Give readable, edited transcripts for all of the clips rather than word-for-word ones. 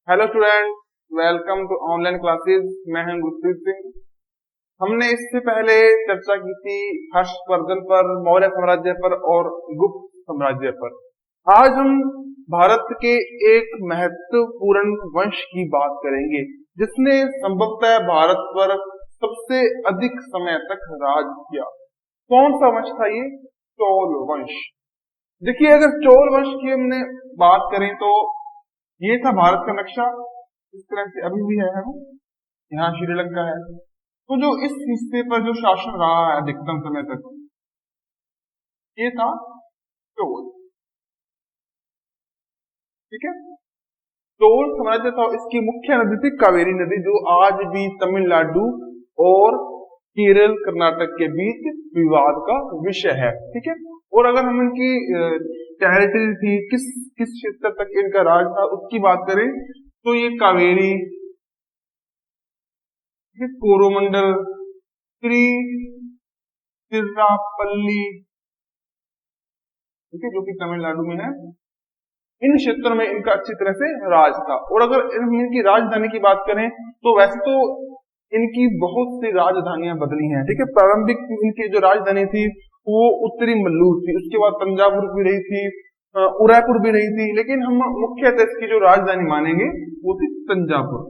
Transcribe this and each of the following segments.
Hello student, welcome to online classes. मैं हूं गुरप्रीत सिंह। हमने इससे पहले चर्चा की थी हर्षवर्धन पर, मौर्य साम्राज्य पर और गुप्त साम्राज्य पर। आज हम भारत के एक महत्वपूर्ण वंश की बात करेंगे जिसने संभवतः भारत पर सबसे अधिक समय तक राज किया। कौन सा वंश था ये? चोल वंश। देखिए, अगर चोल वंश की हमने बात करें तो ये था भारत का नक्शा। इस तरह से अभी भी है वो। यहाँ श्रीलंका है। तो जो इस हिस्से पर जो शासन रहा है अधिकतम समय तक, ये था चोल। ठीक है। चोल साम्राज्य था। इसकी मुख्य नदी थी कावेरी नदी, जो आज भी तमिलनाडु और केरल कर्नाटक के बीच विवाद का विषय है। ठीक है। और अगर हम इनकी टेरिटरी थी, किस किस क्षेत्र तक इनका राज था, उसकी बात करें तो ये कावेरी, कोरोमंडल, तिरुचिरापल्ली, ठीक है, जो कि तमिलनाडु में है, इन क्षेत्रों में इनका अच्छी तरह से राज था। और अगर इनकी राजधानी की बात करें तो वैसे तो इनकी बहुत सी राजधानियां बदली हैं। ठीक है। प्रारंभिक इनकी जो राजधानी थी वो उत्तरी मल्लूर थी, उसके बाद तंजावुर भी रही थी, उदयपुर भी रही थी, लेकिन हम मुख्यतः इसकी जो राजधानी मानेंगे वो थी तंजावुर।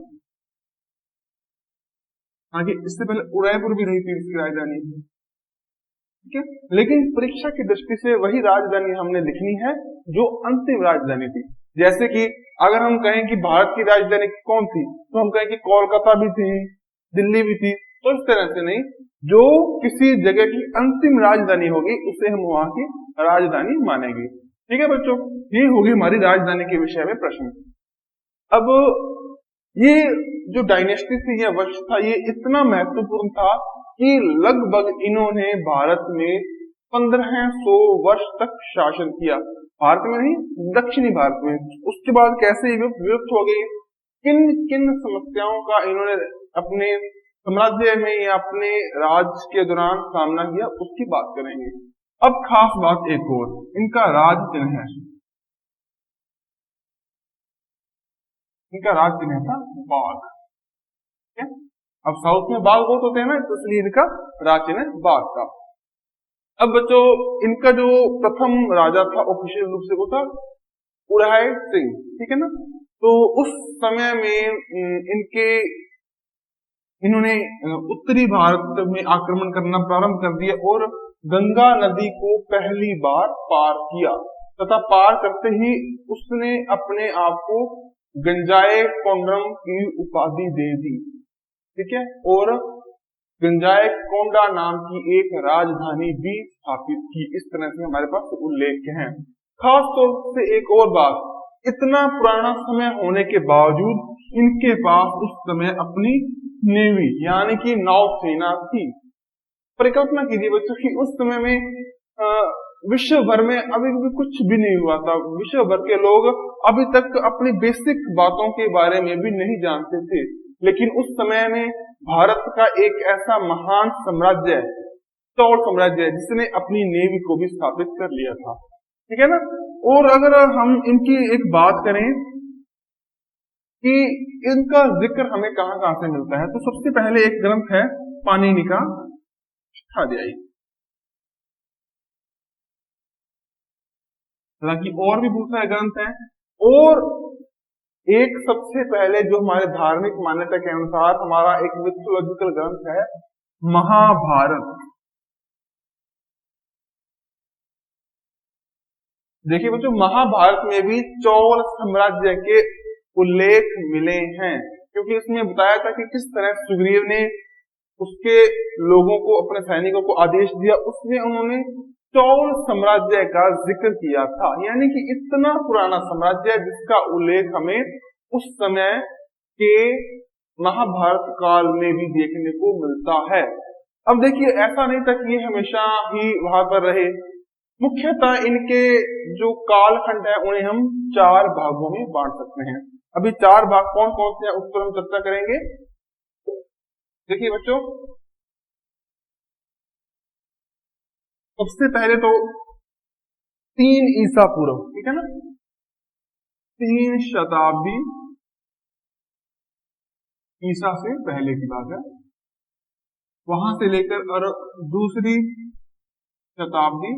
आगे इससे पहले उदयपुर भी रही थी इसकी राजधानी। ठीक है। लेकिन परीक्षा की दृष्टि से वही राजधानी हमने लिखनी है जो अंतिम राजधानी थी। जैसे कि अगर हम कहें कि भारत की राजधानी कौन थी, तो हम कहें कि कोलकाता भी थी, दिल्ली भी थी। तो इस तरह से नहीं, जो किसी जगह की अंतिम राजधानी होगी उसे हम वहां की राजधानी मानेंगे। ठीक है बच्चों, ये होगी हमारी राजधानी के विषय में प्रश्न। अब ये जो डायनेस्टी थी या वंश था, ये इतना महत्वपूर्ण था कि लगभग इन्होंने भारत में 1500 वर्ष तक शासन किया। भारत में नहीं, दक्षिणी भारत में। उसके बाद कैसे विलुप्त हो गई, किन किन समस्याओं का इन्होंने अपने साम्राज्य में या अपने राज के दौरान सामना किया, उसकी बात करेंगे। अब खास बात एक और, इनका राज चिन्ह है। इनका राज चिन्ह था बाघ। ठीक है। अब साउथ में बाघ बहुत होते हैं ना, तो इसलिए इनका राज चिन्ह बाघ था। अब बच्चों, इनका जो प्रथम राजा था ऑफिशियल रूप से वो था उदय सिंह। ठीक है ना। तो उस समय में इन्होंने उत्तरी भारत में आक्रमण करना प्रारंभ कर दिया और गंगा नदी को पहली बार पार किया, तथा पार करते ही उसने अपने आप को गंजाए कोंडम की उपाधि दे दी। ठीक है। और गंजाए कोंडा नाम की एक राजधानी भी स्थापित की। इस तरह से हमारे पास उल्लेख है। खास तौर से एक और बात, इतना पुराना समय होने के बावजूद इनके पास उस समय अपनी नेवी यानी कि नौसेना थी। परिकल्पना कीजिए बच्चों की उस समय में विश्व भर में अभी भी कुछ भी नहीं हुआ था। विश्व भर के लोग अभी तक अपनी बेसिक बातों के बारे में भी नहीं जानते थे, लेकिन उस समय में भारत का एक ऐसा महान साम्राज्य, चोल साम्राज्य, जिसने अपनी नेवी को भी स्थापित कर लिया था। ठीक है ना। और अगर हम इनकी एक बात करें कि इनका जिक्र हमें कहां कहां से मिलता है, तो सबसे पहले एक ग्रंथ है पाणिनि का अष्टाध्यायी। हालांकि और भी बहुत सारे ग्रंथ हैं, और एक सबसे पहले जो हमारे धार्मिक मान्यता के अनुसार हमारा एक मिथोलॉजिकल ग्रंथ है महाभारत। देखिए बच्चों, महाभारत में भी चोल साम्राज्य के उल्लेख मिले हैं, क्योंकि उसमें बताया था कि किस तरह सुग्रीव ने उसके लोगों को, अपने सैनिकों को आदेश दिया, उसमें उन्होंने चोल साम्राज्य का जिक्र किया था। यानी कि इतना पुराना साम्राज्य जिसका उल्लेख हमें उस समय के महाभारत काल में भी देखने को मिलता है। अब देखिए, ऐसा नहीं था कि ये हमेशा ही वहां पर रहे। मुख्यतः इनके जो कालखंड है उन्हें हम 4 भागों में बांट सकते हैं। अभी 4 भाग कौन कौन से हैं उस पर हम चर्चा करेंगे। देखिए बच्चों, सबसे पहले तो 3 ईसा पूर्व, ठीक है ना, 3 शताब्दी ईसा से पहले की बात है, वहां से लेकर और दूसरी शताब्दी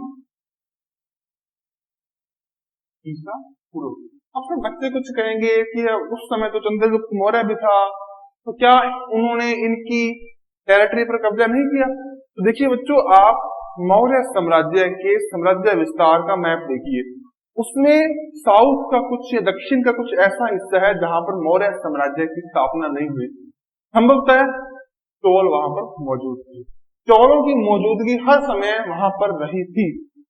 ईसा पूर्व। अब फिर बच्चे कुछ कहेंगे कि उस समय तो चंद्रगुप्त मौर्य भी था, तो क्या उन्होंने इनकी टेरिटरी पर कब्जा नहीं किया? तो देखिए बच्चों, आप मौर्य साम्राज्य के साम्राज्य विस्तार का मैप देखिए, उसमें साउथ का कुछ या दक्षिण का कुछ ऐसा हिस्सा है जहां पर मौर्य साम्राज्य की स्थापना नहीं हुई। संभवतः चोल वहां पर मौजूद थे, चोलों की मौजूदगी हर समय वहां पर रही थी।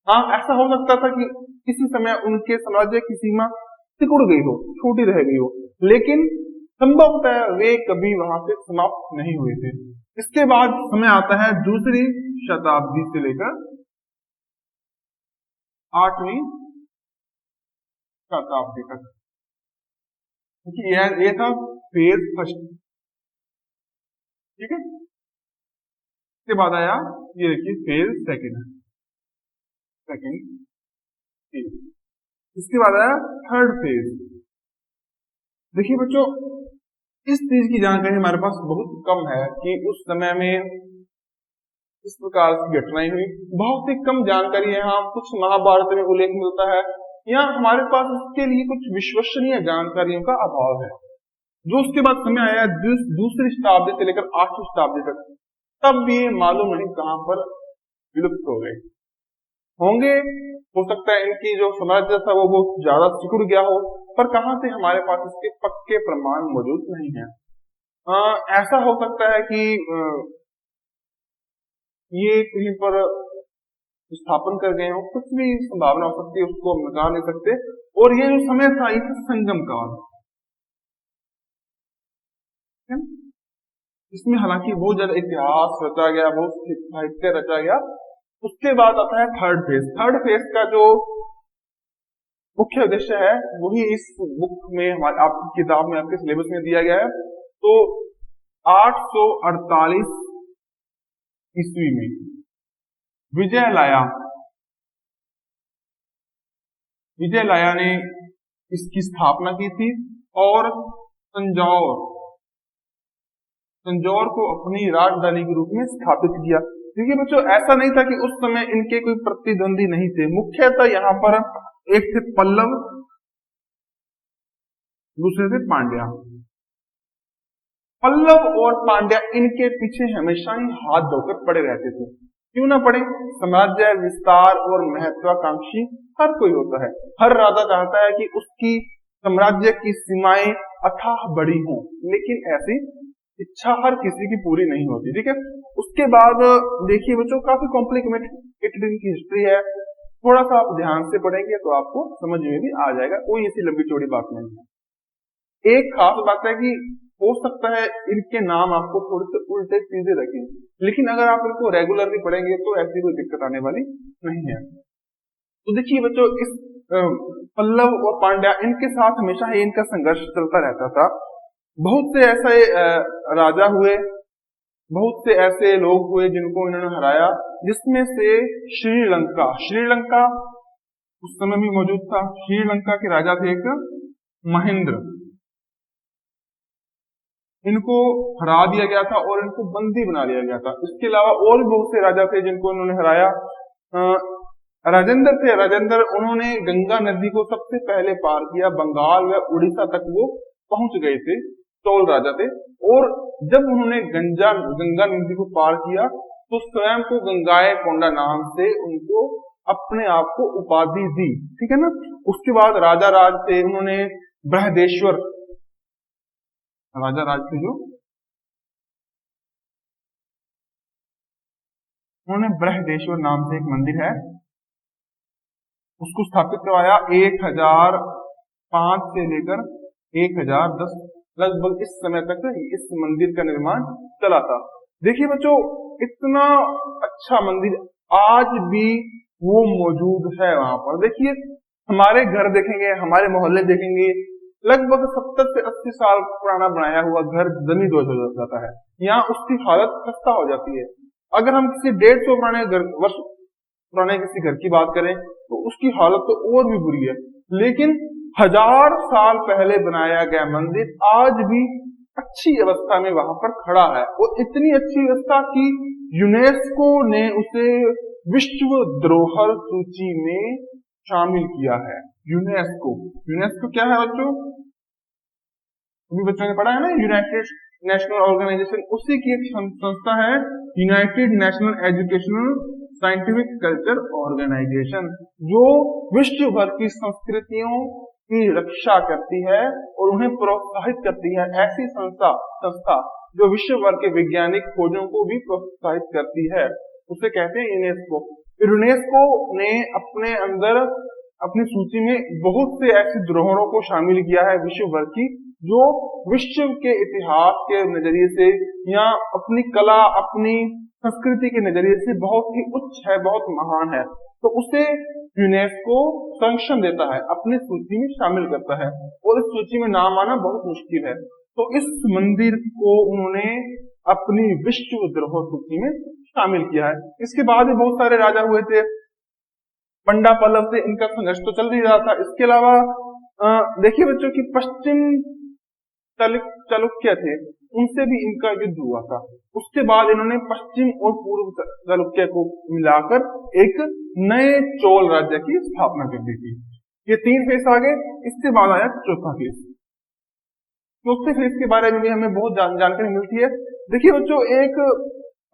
हाँ, ऐसा हो सकता था कि किसी समय उनके साम्राज्य की सीमा सिकुड़ गई हो, छोटी रह गई हो, लेकिन संभवतः वे कभी वहां से समाप्त नहीं हुए थे। इसके बाद समय आता है दूसरी शताब्दी से लेकर 8वीं शताब्दी तक। ये था फेज फर्स्ट, ठीक है। इसके बाद आया, ये देखिए फेज सेकंड फेज। इसके बाद आया थर्ड फेज। देखिए बच्चों, इस चीज की जानकारी हमारे पास बहुत कम है कि उस समय में इस प्रकार की घटनाएं हुई, बहुत ही कम जानकारी है। हाँ, कुछ महाभारत में उल्लेख मिलता है, या हमारे पास इसके लिए कुछ विश्वसनीय जानकारियों का अभाव है। जो उसके बाद समय आया दूसरी शताब्दी से लेकर 8वीं शताब्दी तक, तब ये मालूम नहीं कहां पर विलुप्त हो गए होंगे। हो सकता है इनकी जो साम्राज्य था वो बहुत ज्यादा सिकुड़ गया हो, पर कहां से हमारे पास इसके पक्के प्रमाण मौजूद नहीं है। ऐसा हो सकता है कि ये कहीं पर स्थापन कर गए हो, कुछ भी संभावना हो सकती है, उसको हम नकार नहीं सकते। और ये जो समय था, ये था संगम काल। इसमें हालांकि बहुत ज्यादा इतिहास रचा गया, बहुत साहित्य रचा गया। उसके बाद आता है थर्ड फेज। थर्ड फेज का जो मुख्य उद्देश्य है वही इस बुक में, हमारे आपकी किताब में, आपके सिलेबस में दिया गया है। तो 848 ईस्वी में विजय लाया ने इसकी स्थापना की थी और तंजौर को अपनी राजधानी के रूप में स्थापित किया। देखिए बच्चों, ऐसा नहीं था कि उस समय इनके कोई प्रतिद्वंदी नहीं थे। मुख्यतः यहाँ पर एक थे पल्लव, दूसरे थे पांड्या। पल्लव और पांड्या इनके पीछे हमेशा ही हाथ धोकर पड़े रहते थे। क्यों ना पड़े? साम्राज्य विस्तार और महत्वाकांक्षी हर कोई होता है। हर राजा चाहता है कि उसकी साम्राज्य की सीमाएं अथाह बड़ी हों, लेकिन ऐसी इच्छा हर किसी की पूरी नहीं होती। ठीक है। उसके बाद देखिए बच्चों, काफी कॉम्प्लिकेटेड इनकी हिस्ट्री है। थोड़ा सा आप ध्यान से पढ़ेंगे तो आपको समझ में भी आ जाएगा, कोई ऐसी लंबी चौड़ी बात नहीं है। एक खास बात है कि हो सकता है इनके नाम आपको थोड़े से उल्टे सीधे रखें, लेकिन अगर आप इनको रेगुलरली पढ़ेंगे तो ऐसी कोई दिक्कत आने वाली नहीं है। तो देखिए बच्चों, इस पल्लव और पांड्या, इनके साथ हमेशा ही इनका संघर्ष चलता रहता था। बहुत से ऐसे राजा हुए, बहुत से ऐसे लोग हुए जिनको इन्होंने हराया, जिसमें से श्रीलंका उस समय भी मौजूद था। श्रीलंका के राजा थे एक महेंद्र, इनको हरा दिया गया था और इनको बंदी बना लिया गया था। इसके अलावा और भी बहुत से राजा थे जिनको इन्होंने हराया। राजेंद्र, उन्होंने गंगा नदी को सबसे पहले पार किया, बंगाल व उड़ीसा तक वो पहुंच गए थे, चोल राजा थे। और जब उन्होंने गंगा नदी को पार किया तो स्वयं को गंगाए कोंडा नाम से उनको अपने आप को उपाधि दी। ठीक है ना। उसके बाद राजा राज थे, उन्होंने बृहदेश्वर, राजा राज थे जो, उन्होंने बृहदेश्वर नाम से एक मंदिर है उसको स्थापित करवाया। 1005 से लेकर 1010 लगभग इस समय तक इस मंदिर का निर्माण चला था। देखिए बच्चों, इतना अच्छा मंदिर आज भी वो मौजूद है वहां पर। देखिए, हमारे घर देखेंगे, हमारे मोहल्ले देखेंगे, लगभग 70 से 80 साल पुराना बनाया हुआ घर जमी दोष हो जाता है। यहाँ उसकी हालत खस्ता हो जाती है। अगर हम किसी 150 वर्ष पुराने किसी घर की बात करें तो उसकी हालत तो और भी बुरी है। लेकिन 1000 साल पहले बनाया गया मंदिर आज भी अच्छी अवस्था में वहां पर खड़ा है, और इतनी अच्छी अवस्था कि यूनेस्को ने उसे विश्व धरोहर सूची में शामिल किया है। यूनेस्को, यूनेस्को क्या है बच्चों? अभी बच्चों ने पढ़ा है ना, यूनाइटेड नेशनल ऑर्गेनाइजेशन, उसी की एक संस्था है United National Educational Scientific Culture Organization, जो विश्व भर की संस्कृतियों की रक्षा करती है और उन्हें प्रोत्साहित करती है। ऐसी संस्था जो विश्व भर के वैज्ञानिक खोजों को भी प्रोत्साहित करती है, उसे कहते हैं यूनेस्को। यूनेस्को ने अपने अंदर अपनी सूची में बहुत से ऐसी धरोहरों को शामिल किया है विश्व भर की, जो विश्व के इतिहास के नजरिए से या अपनी कला, अपनी संस्कृति के नजरिए से बहुत ही उच्च है, बहुत महान है, तो उसे यूनेस्को संरक्षण देता है, अपनी सूची में शामिल करता है, और इस सूची में नाम आना बहुत मुश्किल है। तो इस मंदिर को उन्होंने अपनी विश्व धरोहर सूची में शामिल किया है। इसके बाद भी बहुत सारे राजा हुए थे, पंडा पल्लव से इनका संघर्ष तो चल ही रहा था। इसके अलावा देखिए बच्चों की पश्चिम चालुक्य थे, उनसे भी इनका युद्ध हुआ था। उसके बाद इन्होंने पश्चिम और पूर्व चालुक्य को मिलाकर एक नए चोल राज्य की स्थापना कर दी थी। ये 3 फेस आ गए, इसके बाद आया चौथा फेस। चौथे फेस के बारे में भी हमें बहुत जानकारी मिलती है। देखिए बच्चों, एक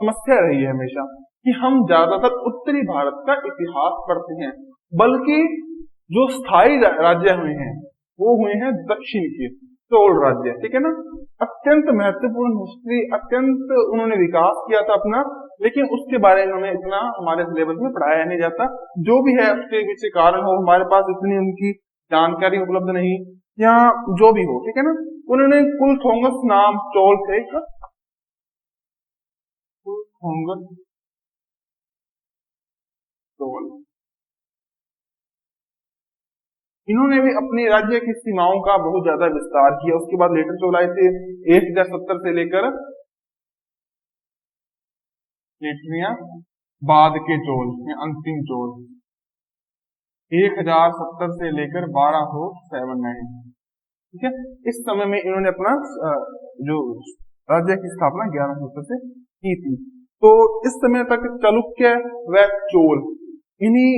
समस्या रही है हमेशा कि हम ज्यादातर उत्तरी भारत का इतिहास पढ़ते हैं, बल्कि जो स्थायी राज्य हुए हैं वो हुए हैं दक्षिण के चोल राज्य, ठीक है ना। अत्यंत महत्वपूर्ण हिस्ट्री, अत्यंत उन्होंने विकास किया था अपना, लेकिन उसके बारे में हमें इतना हमारे सिलेबस में पढ़ाया नहीं जाता। जो भी है उसके पीछे कारण हो, हमारे पास इतनी उनकी जानकारी उपलब्ध नहीं, या जो भी हो, ठीक है ना। उन्होंने कुलथोंगस नाम चोल थे, कुलथोंगस चोल, इन्होंने भी अपनी राज्य की सीमाओं का बहुत ज्यादा विस्तार किया। उसके बाद लेटर चोल आए थे 1070 से लेकर बाद के चोल, अंतिम चोल 1070 से लेकर 1279, ठीक है। इस समय में इन्होंने अपना जो राज्य की स्थापना 1170 से की थी। तो इस समय तक चालुक्य व चोल इन्हीं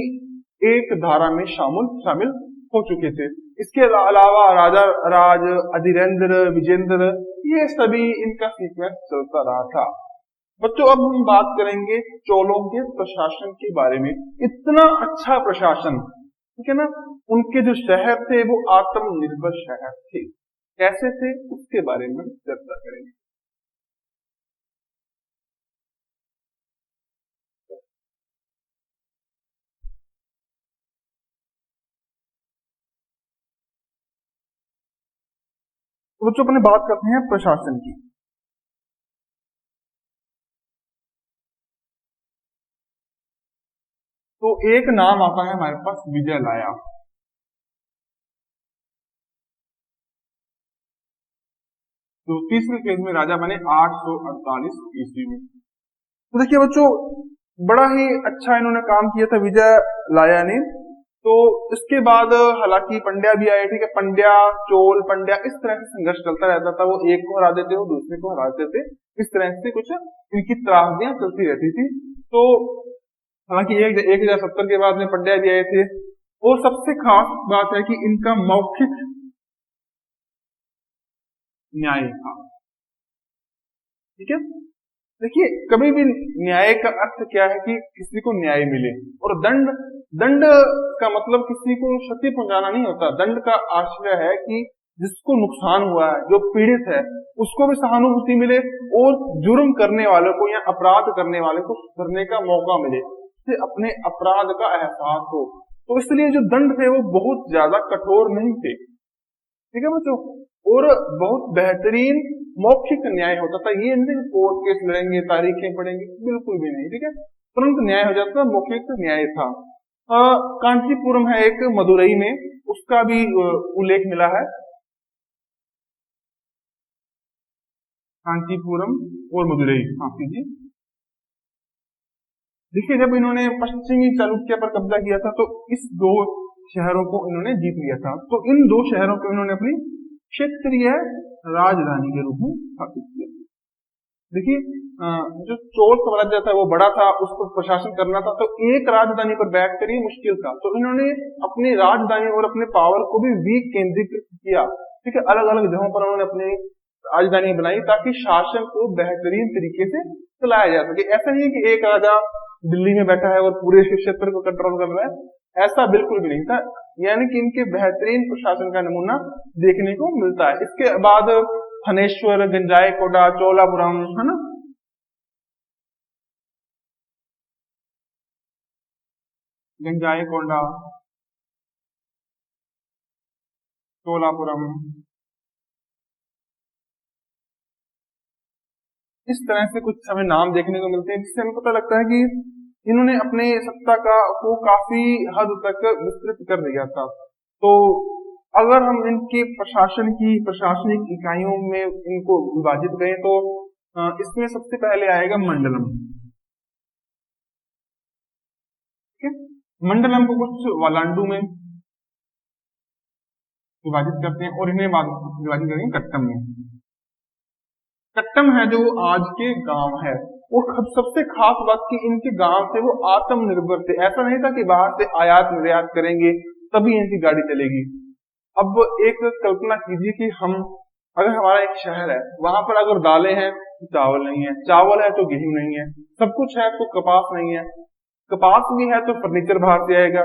एक धारा में शामिल हो चुके थे। इसके अलावा राजा राज, अधिरेंद्र, विजेंद्र, ये सभी इनका सीक्वेंस चलता रहा था। बच्चों अब हम बात करेंगे चोलों के प्रशासन के बारे में। इतना अच्छा प्रशासन, ठीक है ना। उनके जो शहर थे वो आत्मनिर्भर शहर थे। कैसे थे उसके बारे में चर्चा करेंगे। तो बच्चों अपने बात करते हैं प्रशासन की। तो एक नाम आता है हमारे पास विजयलाया। तो तीसरे फेज में राजा बने 848 ईस्वी में। तो देखिए बच्चों, बड़ा ही अच्छा इन्होंने काम किया था विजयलाया ने। तो इसके बाद हालांकि पंड्या भी आए, ठीक है। पंड्या, चोल, पंड्या, इस तरह से संघर्ष चलता रहता था। वो एक को हरा देते, वो दूसरे को हरा देते, इस तरह से कुछ इनकी त्रासदियां चलती रहती थी। तो हालांकि 1070 के बाद में पंड्या भी आए थे। और सबसे खास बात है कि इनका मौखिक न्याय था, ठीक है। देखिए कभी भी न्याय का अर्थ क्या है कि किसी को न्याय मिले, और दंड का मतलब किसी को क्षति पहुंचाना नहीं होता। दंड का आशय है कि जिसको नुकसान हुआ है, जो पीड़ित है, उसको भी सहानुभूति मिले, और जुर्म करने वालों को या अपराध करने वाले को सुधरने का मौका मिले, उससे अपने अपराध का एहसास हो। तो इसलिए जो दंड थे वो बहुत ज्यादा कठोर नहीं थे, ठीक है बच्चों। और बहुत बेहतरीन मौखिक न्याय होता था। ये नहीं कोर्ट केस लड़ेंगे, तारीखें पढ़ेंगे, बिल्कुल भी नहीं, ठीक है। तुरंत न्याय हो जाता, मौखिक न्याय था। कांचीपुरम है एक मदुरई में, उसका भी उल्लेख मिला है। कांचीपुरम और मदुरई, हाँ जी। देखिए जब इन्होंने पश्चिमी चालुक्य पर कब्जा किया था तो इस 2 शहरों को इन्होंने जीत लिया था। तो इन 2 शहरों को इन्होंने अपनी क्षेत्रीय राजधानी के रूप में स्थापित किया। देखिए जो चोल साम्राज्य था वो बड़ा था, उस पर प्रशासन करना था, तो एक राजधानी पर बैठकर ये मुश्किल था। तो इन्होंने अपनी राजधानी और अपने पावर को भी विकेंद्रीकृत किया। ठीक है, अलग अलग जगहों पर उन्होंने अपनी राजधानी बनाई ताकि शासन को बेहतरीन तरीके से चलाया जा सके। ऐसा नहीं है कि एक राजा दिल्ली में बैठा है और पूरे क्षेत्र को कंट्रोल कर रहा है, ऐसा बिल्कुल भी नहीं था। यानी कि इनके बेहतरीन प्रशासन का नमूना देखने को मिलता है। इसके बाद थनेश्वर, गंजाईकोटा, चोलापुरम, है ना, गंजाईकोंडा, चोलापुरम, इस तरह से कुछ हमें नाम देखने को मिलते हैं, जिससे हमें पता लगता है कि इन्होंने अपने सत्ता को काफी हद तक विस्तृत कर दिया था। तो अगर हम इनके प्रशासन की प्रशासनिक इकाइयों में इनको विभाजित करें तो इसमें सबसे पहले आएगा मंडलम। ठीक है, मंडलम को कुछ वालांडू में विभाजित करते हैं और इन्हें विभाजित करेंगे कट्टम में। कट्टम है जो आज के गांव है, और सबसे खास बात कि इनके गांव थे वो आत्मनिर्भर थे। ऐसा नहीं था कि बाहर से आयात निर्यात करेंगे तभी इनकी गाड़ी चलेगी। अब एक कल्पना कीजिए कि हम अगर हमारा एक शहर है, वहां पर अगर दालें हैं तो चावल नहीं है, चावल है तो गेहूं नहीं है, सब कुछ है तो कपास नहीं है, कपास भी है तो फर्नीचर बाहर से आएगा,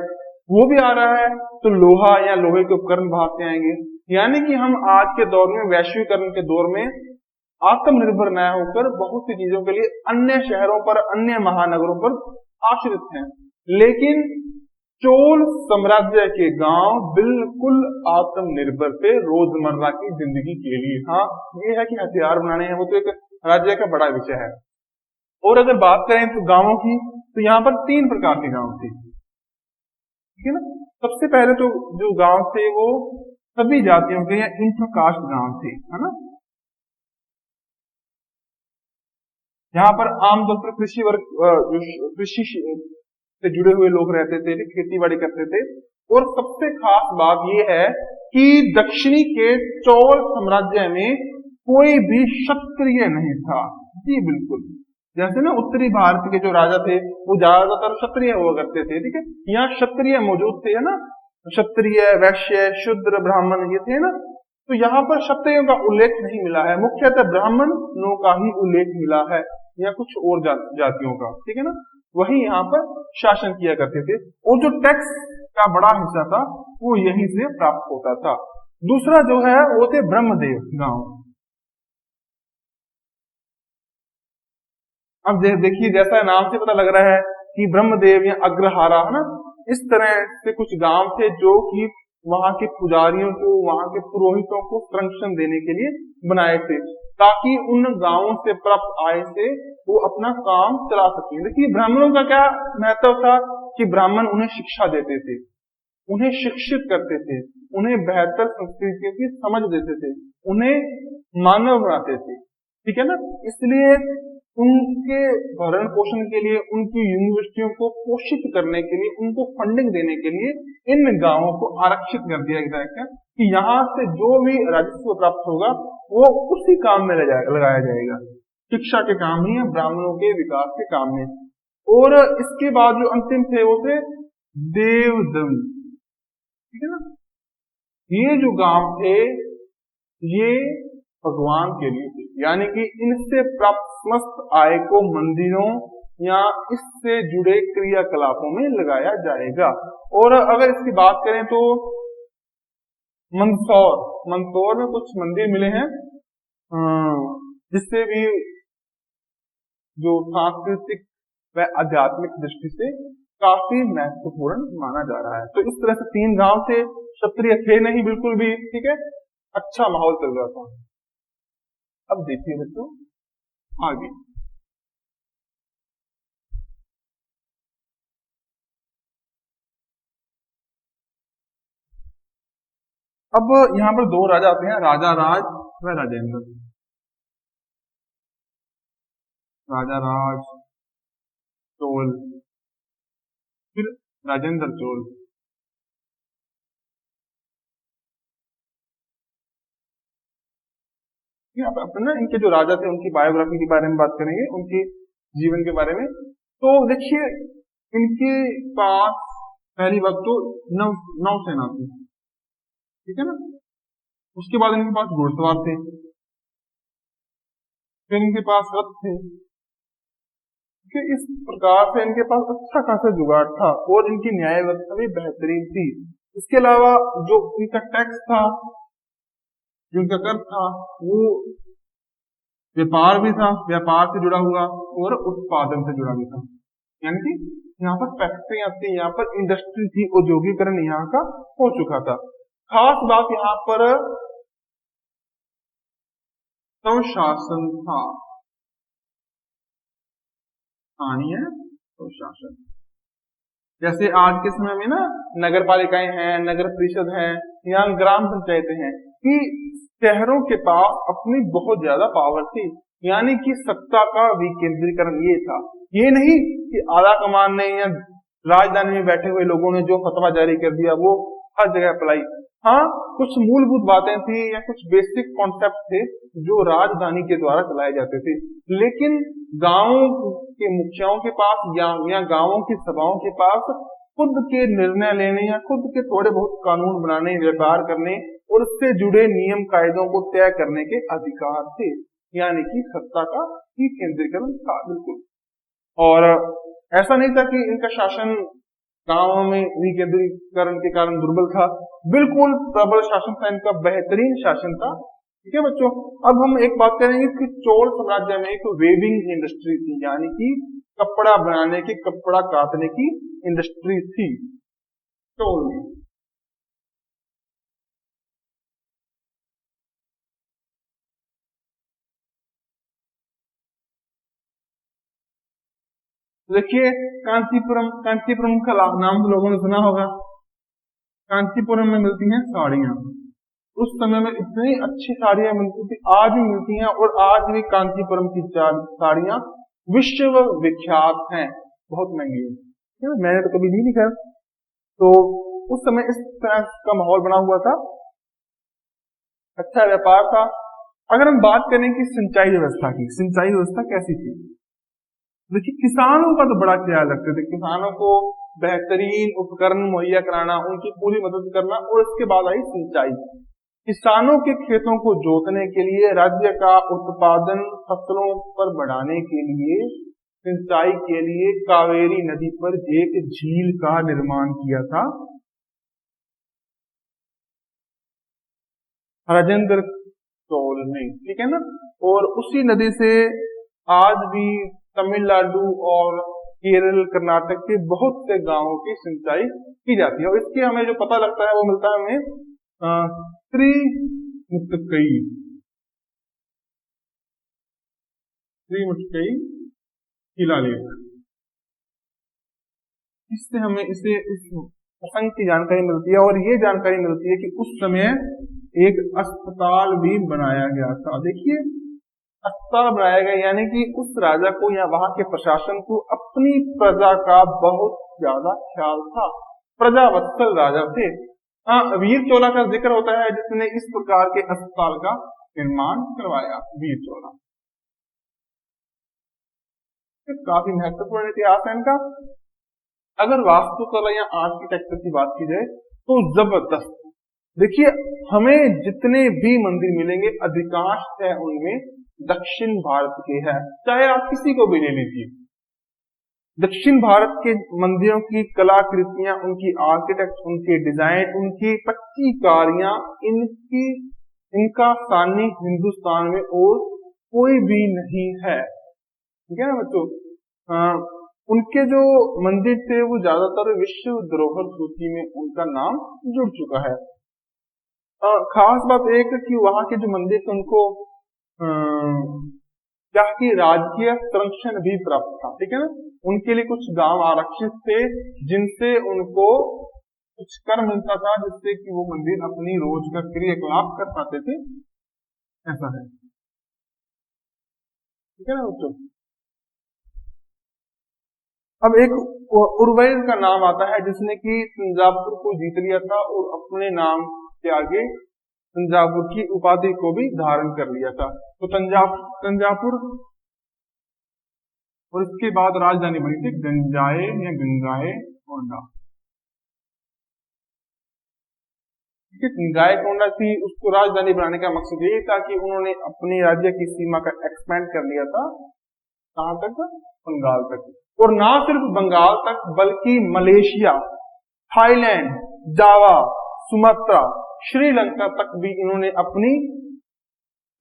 वो भी आ रहा है तो लोहा या लोहे के उपकरण बाहर से आएंगे। यानी कि हम आज के दौर में, वैश्वीकरण के दौर में आत्मनिर्भर न होकर बहुत सी चीजों के लिए अन्य शहरों पर, अन्य महानगरों पर आश्रित हैं। लेकिन चोल साम्राज्य के गांव बिल्कुल आत्मनिर्भर थे रोजमर्रा की जिंदगी के लिए। हाँ, ये है कि हथियार बनाने हैं, वो तो एक राज्य का बड़ा विषय है। और अगर बात करें तो गांवों की, तो यहाँ पर 3 प्रकार के गांव थे। ठीक है ना, सबसे पहले तो जो गांव थे वो सभी जातियों के या इंटरकास्ट गांव थे, है ना। यहाँ पर आमतौर पर कृषि वर्ग, कृषि से जुड़े हुए लोग रहते थे, खेती बाड़ी करते थे। और सबसे खास बात यह है कि दक्षिणी के चोल साम्राज्य में कोई भी क्षत्रिय नहीं था। जी बिल्कुल, जैसे ना उत्तरी भारत के जो राजा थे वो ज्यादातर क्षत्रिय हुआ करते थे। ठीक है, यहाँ क्षत्रिय मौजूद थे, है ना, क्षत्रिय, वैश्य, शूद्र, ब्राह्मण ये थे ना। तो यहाँ पर क्षत्रियों का उल्लेख नहीं मिला है, मुख्यतः ब्राह्मणों का ही उल्लेख मिला है या कुछ और जातियों का। ठीक है ना, वही यहाँ पर शासन किया करते थे, और जो टैक्स का बड़ा हिस्सा था वो यहीं से प्राप्त होता था। दूसरा जो है वो थे ब्रह्मदेव गांव। अब देखिए, जैसा नाम से पता लग रहा है कि ब्रह्मदेव या अग्रहारा, है ना, इस तरह से कुछ गांव थे जो कि वहां के पुजारियों को, वहां के पुरोहितों को संरक्षण देने के लिए बनाए थे, ताकि उन गांवों से प्राप्त आय से वो अपना काम चला सके। देखिए, ब्राह्मणों का क्या महत्व था कि ब्राह्मण उन्हें शिक्षा देते थे, उन्हें शिक्षित करते थे, उन्हें बेहतर संस्कृति की समझ देते थे, उन्हें मानव बनाते थे। ठीक है ना, इसलिए उनके भरण पोषण के लिए, उनकी यूनिवर्सिटियों को पोषित करने के लिए, उनको फंडिंग देने के लिए इन गांवों को आरक्षित कर दिया जाएगा कि यहाँ से जो भी राजस्व प्राप्त होगा वो उसी काम में लगाया जाएगा, शिक्षा के काम में या ब्राह्मणों के विकास के काम में। और इसके बाद जो अंतिम थे वो थे देवदम। ठीक है ना, ये जो गांव थे ये भगवान के लिए थे, यानी कि इनसे प्राप्त समस्त आय को मंदिरों या इससे जुड़े क्रियाकलापों में लगाया जाएगा। और अगर इसकी बात करें तो मंदसौर में कुछ मंदिर मिले हैं, जिससे भी जो सांस्कृतिक व आध्यात्मिक दृष्टि से काफी महत्वपूर्ण माना जा रहा है। तो इस तरह से 3 गांव थे, क्षत्रिय थे नहीं बिल्कुल भी। ठीक है, अच्छा माहौल चल रहा था। अब देखिए बच्चों आगे, अब यहाँ पर 2 राजा आते हैं, राजा राज व राजेंद्र। राजा राज चोल, फिर राजेंद्र चोल। अपना इनके जो राजा थे उनकी बायोग्राफी के बारे में बात करेंगे, उनके जीवन के बारे में। तो देखिए इनके पास पहली बात तो नौसेना थी, ठीक है ना। उसके बाद इनके पास घुड़सवार थे, फिर इनके पास रथ थे। इस प्रकार से इनके पास अच्छा खासा जुगाड़ था और इनकी न्याय व्यवस्था भी बेहतरीन थी। इसके अलावा जो इनका टैक्स था, जो इनका कर था, वो व्यापार भी था, व्यापार से जुड़ा हुआ और उत्पादन से जुड़ा भी था। यानी कि यहाँ पर फैक्ट्रियां थी, यहाँ पर इंडस्ट्री थी, औद्योगिकरण यहाँ का हो चुका था। खास बात यहाँ पर स्वशासन था, स्थानीय स्वशासन। जैसे आज के समय में ना नगर पालिकाएं हैं, नगर परिषद है या ग्राम पंचायतें हैं, कि शहरों के पास अपनी बहुत ज्यादा पावर थी, यानी कि सत्ता का विकेंद्रीकरण ये था। ये नहीं कि आला कमान ने या राजधानी में बैठे हुए लोगों ने जो फतवा जारी कर दिया वो हर जगह अप्लाई। हाँ, कुछ मूलभूत बातें थी या कुछ बेसिक कॉन्सेप्ट थे जो राजधानी के द्वारा चलाए जाते थे, लेकिन गांवों के मुखियाओं के पास या गांवों की सभाओं के पास खुद के निर्णय लेने या खुद के थोड़े बहुत कानून बनाने, व्यापार करने और उससे जुड़े नियम कायदों को तय करने के अधिकार थे। यानी कि सत्ता का ही केंद्रीकरण था बिल्कुल। और ऐसा नहीं था कि इनका शासन गांवों में विकेंद्रीकरण के कारण दुर्बल था, बिल्कुल प्रबल शासन था इनका, बेहतरीन शासन था। ठीक है बच्चों, अब हम एक बात करेंगे कि चोल साम्राज्य में एक वेविंग इंडस्ट्री थी, यानी कि कपड़ा बनाने की, कपड़ा काटने की इंडस्ट्री थी चोल में। देखिए कांचीपुरम का नाम तो लोगों ने सुना होगा। कांचीपुरम में मिलती हैं साड़ियां। उस समय में इतनी अच्छी साड़ियां मिलती थी, आज भी मिलती हैं, और आज भी कांचीपुरम की साड़ियां विश्व विख्यात हैं, बहुत महंगी है। मैंने तो कभी नहीं लिखा। तो उस समय इस तरह का माहौल बना हुआ था, अच्छा व्यापार था। अगर हम बात करें कि सिंचाई व्यवस्था की, सिंचाई व्यवस्था कैसी थी? देखिए किसानों का तो बड़ा ख्याल रखते थे, किसानों को बेहतरीन उपकरण मुहैया कराना, उनकी पूरी मदद करना। और इसके बाद आई सिंचाई। किसानों के खेतों को जोतने के लिए, राज्य का उत्पादन फसलों पर बढ़ाने के लिए, सिंचाई के लिए कावेरी नदी पर एक झील का निर्माण किया था राजेंद्र चोल ने, ठीक है ना। और उसी नदी से आज भी तमिलनाडु और केरल, कर्नाटक के बहुत से गांवों की सिंचाई की जाती है। और इसके हमें जो पता लगता है वो मिलता है हमें त्रिमुत्तकई शिलालेख। इससे हमें इस प्रसंग की जानकारी मिलती है, और ये जानकारी मिलती है कि उस समय एक अस्पताल भी बनाया गया था। देखिए अस्पताल बनाया गया, यानी कि उस राजा को या वहां के प्रशासन को अपनी प्रजा का बहुत ज्यादा ख्याल था, प्रजावत्सल राजा थे। वीर चोला का जिक्र होता है जिसने इस प्रकार के अस्पताल का निर्माण करवाया, वीर चोला। काफी महत्वपूर्ण इतिहास है इनका। अगर वास्तुकला या आर्किटेक्चर की बात की जाए तो जबरदस्त। देखिए हमें जितने भी मंदिर मिलेंगे अधिकांश है उनमें दक्षिण भारत के हैं, चाहे आप किसी को भी ले लीजिए। दक्षिण भारत के मंदिरों की कलाकृतियां, उनकी आर्किटेक्ट, उनके डिजाइन, उनकी पच्चीकारियां, इनका सानी हिंदुस्तान में और कोई भी नहीं है। ठीक है ना बच्चों। उनके जो मंदिर थे वो ज्यादातर विश्व धरोहर सूची में उनका नाम जुड़ चुका है। खास बात एक है कि वहां के जो मंदिर थे उनको क्या कि राजकीय संरक्षण भी प्राप्त था, ठीक है ना। उनके लिए कुछ गांव आरक्षित थे जिनसे उनको कुछ कर मिलता था, जिससे कि वो मंदिर अपनी रोज का क्रियाकलाप कर पाते थे, ऐसा है। ठीक है ना बच्चों। अब एक उर्वैल का नाम आता है जिसने कि तंजावुर को जीत लिया था और अपने नाम के आगे तंजावुर की उपाधि को भी धारण कर लिया था। तो तंजावुर और इसके बाद राजधानी बनी थी गंजाए या गंगाए कोंडा। गायकोंडा थी, उसको राजधानी बनाने का मकसद यही था कि उन्होंने अपने राज्य की सीमा का एक्सपेंड कर लिया था। कहां तक? बंगाल तक। और ना सिर्फ बंगाल तक बल्कि मलेशिया, थाईलैंड, जावा, सुमात्रा, श्रीलंका तक भी इन्होंने अपनी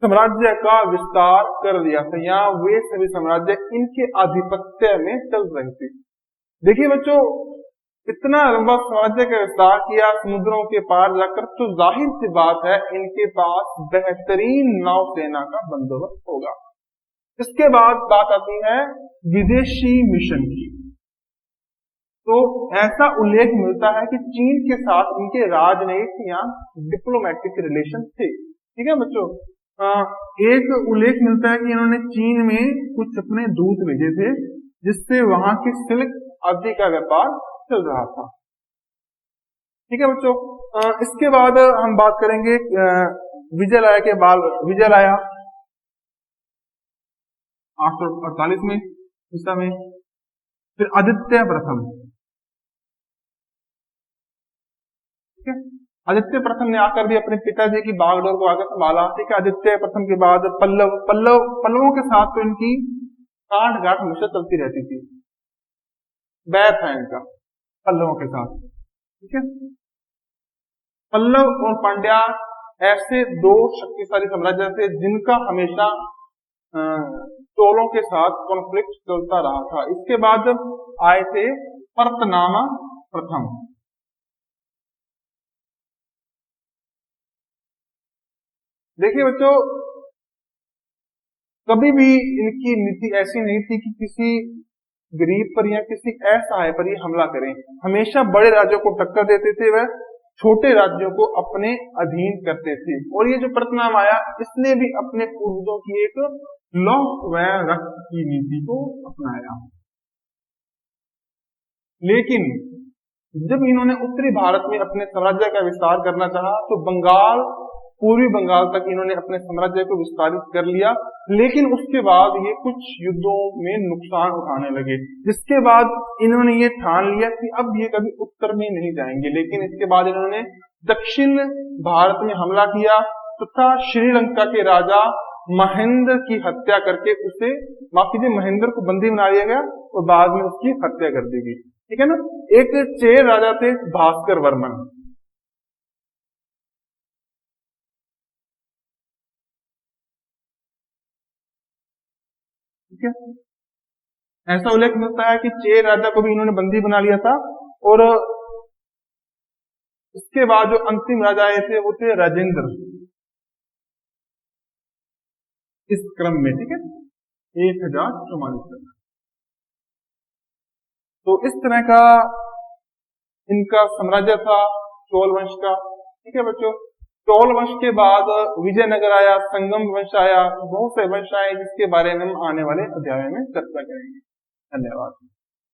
साम्राज्य का विस्तार कर दिया था। यहाँ वे सभी साम्राज्य इनके आधिपत्य में चल रहे थे। देखिए बच्चों, इतना लंबा साम्राज्य का विस्तार किया समुद्रों के पार जाकर, तो जाहिर सी बात है इनके पास बेहतरीन नौसेना का बंदोबस्त होगा। इसके बाद बात आती है विदेशी मिशन की। तो ऐसा उल्लेख मिलता है कि चीन के साथ इनके राजनयिक या डिप्लोमेटिक रिलेशन थे। ठीक है बच्चों, एक उल्लेख मिलता है कि इन्होंने चीन में कुछ अपने दूत भेजे थे, जिससे वहां के सिल्क आदि का व्यापार चल रहा था। ठीक है बच्चों, इसके बाद हम बात करेंगे विजयलाया के बाद। विजयलाया 848 में ईसा में, फिर आदित्य प्रथम। ठीक है, आदित्य प्रथम ने आकर भी अपने पिताजी की बागडोर को आकर संभाला। ठीक है, आदित्य प्रथम के बाद पल्लवों के साथ तो इनकी कांट गांठ हमेशा चलती रहती थी, बैर था इनका पल्लवों के साथ। ठीक है, पल्लव और पांड्या ऐसे दो शक्तिशाली साम्राज्य थे जिनका हमेशा चोलों के साथ कॉन्फ्लिक्ट चलता रहा था। इसके बाद आए थे परतनामा प्रथम। देखिए बच्चों, कभी भी इनकी नीति ऐसी नहीं थी कि किसी गरीब पर या किसी असहाय पर ही हमला करें। हमेशा बड़े राज्यों को टक्कर देते थे, वह छोटे राज्यों को अपने अधीन करते थे। और ये जो परतनाम आया, इसने भी अपने पूर्वजों की एक लौह व रक्त की नीति को अपनाया। लेकिन जब इन्होंने उत्तरी भारत में अपने साम्राज्य का विस्तार करना चाहा, तो पूर्वी बंगाल तक इन्होंने अपने साम्राज्य को विस्तारित कर लिया। लेकिन उसके बाद ये कुछ युद्धों में नुकसान उठाने लगे, जिसके बाद इन्होंने ये ठान लिया कि अब ये कभी उत्तर में नहीं जाएंगे। लेकिन इसके बाद इन्होंने दक्षिण भारत में हमला किया तथा श्रीलंका के राजा महेंद्र की हत्या करके उसे, माफ कीजिए, महेंद्र को बंदी बना लिया गया और बाद में उसकी हत्या कर दी गई। ठीक है ना। एक चेर राजा थे भास्कर वर्मन। ठीक है, ऐसा उल्लेख मिलता है कि चेर राजा को भी इन्होंने बंदी बना लिया था। और इसके बाद जो अंतिम राजा आए थे वो थे राजेंद्र, इस क्रम में। ठीक है, 1044। तो इस तरह का इनका साम्राज्य था चोल वंश का। ठीक है बच्चों, चोल वंश के बाद विजयनगर आया, संगम वंश आया, बहुत से वंश आए जिसके बारे में हम आने वाले अध्याय में चर्चा करेंगे। धन्यवाद।